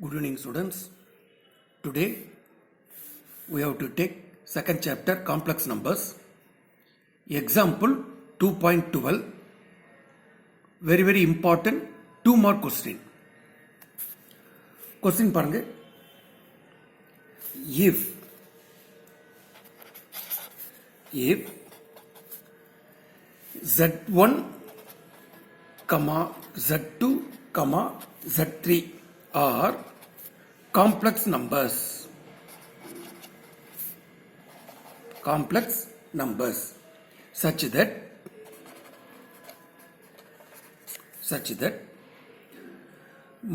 Good evening, students. Today we have to take second chapter complex numbers. Example 2.12. Very important 2 mark question. Question பாருங்க. If Z1, Z2, Z3 are complex numbers such that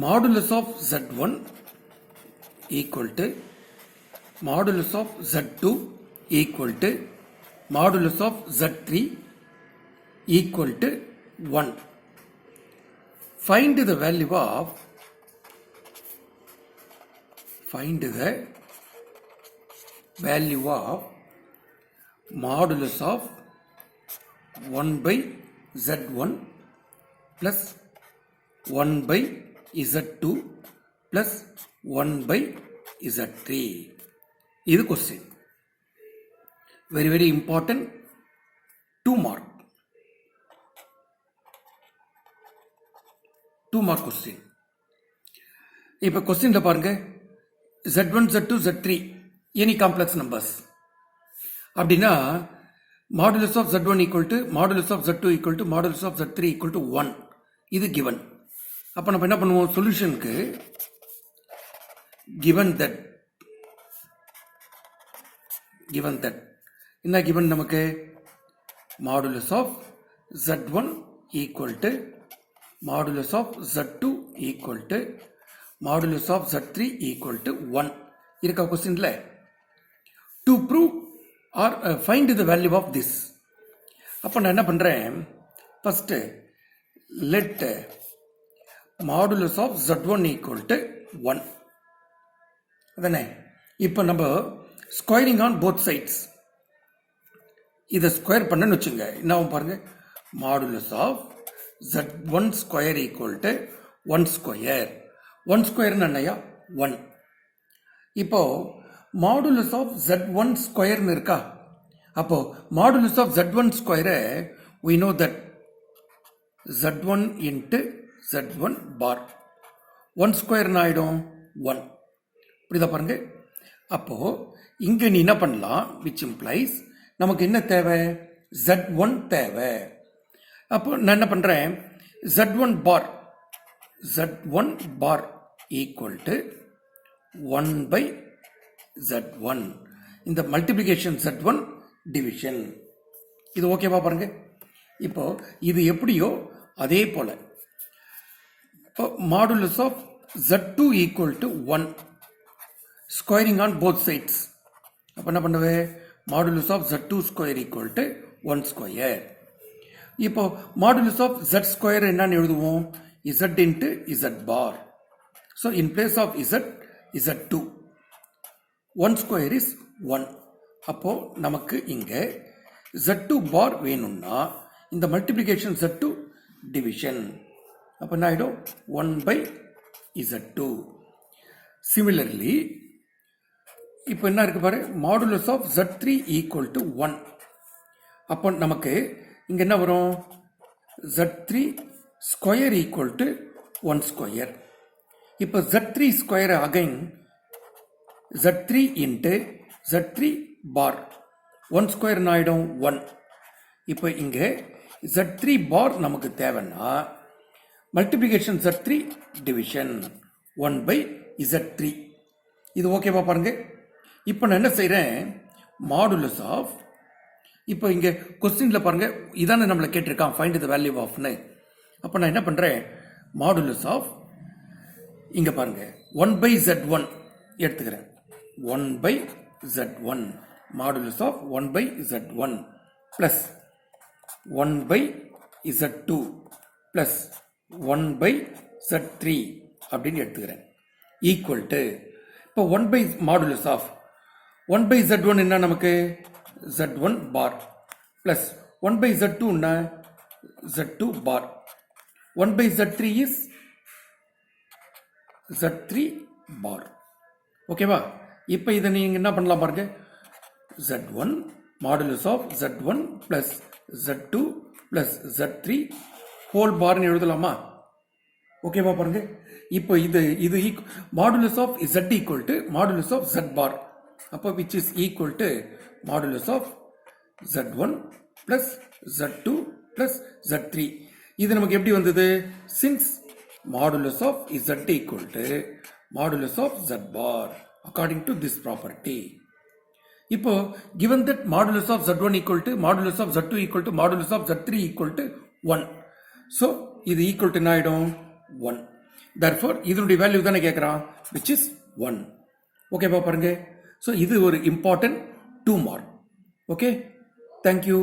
modulus of Z1 equal to modulus of Z2 equal to modulus of Z3 equal to 1. Find the value of modulus of 1 by Z1 plus 1 by Z2 plus 1 by Z3. This is question. Very important. 2 mark. 2 mark question. இப்போ கொஸ்டின்ல பாருங்க Z1, Z2, Z3 any complex numbers அப்படின்னா modulus of Z1 equal to modulus of Z2 equal to modulus of Z3 equal to 1 இது given. அப்ப நம்ம என்ன பண்ணுவோம் சொல்யூஷனுக்கு given that என்ன given நமக்கு modulus of Z1 equal to modulus of Z2 equal to modulus of Z3 equal to 1 இருக்கா கொஸ்டின்ல to prove or find the value of this அப்ப நான் என்ன பண்றேன் first let modulus of Z1 equal to 1 அதானே இப்ப நம்ம ஸ்கொயரிங் ஆன் போத் சைட்ஸ் இதை ஸ்கொயர் பண்ணன்னு வச்சுங்க என்ன பாருங்க modulus of Z1 square equal to 1 square 1 square என்னையா 1 இப்போ modulus of Z1 square இருக்கா அப்போ modulus of Z1 square we know that Z1 into Z1 bar 1 square ஆயிடும் 1 புரியுதா பாருங்க அப்போ இங்க நீ என்ன பண்ணலாம் which implies நமக்கு என்ன தேவை Z1 தேவை அப்போ நான் என்ன பண்றேன் Z1 bar equal to 1 by Z1 இந்த மல்டிப்ளிகேஷன் Z1 டிவிஷன் இது ஓகேவா பாருங்க இப்போ இது எப்படியோ அதே போல இப்போ modulus of Z2 equal to 1 squaring on both sides அப்ப என்ன பண்ணுவே modulus of Z2 square equal to 1 square இப்போ modulus of Z square என்னன்னு எழுதுவோம் Z into Z bar so in place of Z2 1 square is 1 அப்போ நமக்கு இங்க Z2 bar வேணும்னா இந்த மல்டிப்ளிகேஷன் Z2 டிவிஷன் அப்ப என்ன ஆயிடும் 1 by Z2 similarly இப்போ என்ன இருக்கு பாரு modulus of Z3 equal to 1 அப்போ நமக்கு இங்க என்ன வரும் Z3 square equal to 1 square இப்போ Z3 square again Z3 into Z3 bar 1 square ஆயிடும் 1 இப்போ இங்க Z3 bar நமக்கு தேவைன்னா multiplication Z3 division 1 by Z3 இது ஓகேவா பாருங்க இப்போ நான் என்ன செய்றேன் modulus of இப்போ இங்க கொஸ்டின்ல பாருங்க இதானே நம்மள கேட்டிருக்கான் find the value of னு அப்ப நான் என்ன பண்றேன் modulus of இங்க பாருங்க 1 by Z1 எடுத்துக்கிறேன் 1 by Z1 modulus of 1 by Z1 plus 1 by Z2 plus 1 by Z3 அப்படின்னு எடுத்துக்கிறேன் equal to இப்போ 1 by modulus of 1 by Z1 என்ன நமக்கு Z1 bar plus 1 by Z2 என்ன Z2 bar 1 by Z3 is Z3 பார். ஓகேவா? இப்போ இதை நீங்கள் என்ன பண்ணலாம் பாருங்க, z1 modulus of z1 plus z2 plus z3 whole பார்னு எழுதலாமா? ஓகேவா பாருங்க. இப்போ இது modulus of z equal to modulus of z bar. அப்போ which is equal to modulus of z1 plus z2 plus z3. இது நமக்கு எப்படி வந்தது? Since modulus of z equal to modulus of z bar according to this property. இப்போ given that modulus of z1 equal to modulus of z2 equal to modulus of z3 equal to 1. So இது equal to என்ன ஆயிடும்? 1. Therefore இதனுடைய value தானே கேட்குறான், which is 1. ஓகேவா பாருங்க. So இது ஒரு இம்பார்ட்டன்ட் 2 மார்க். Okay, thank you.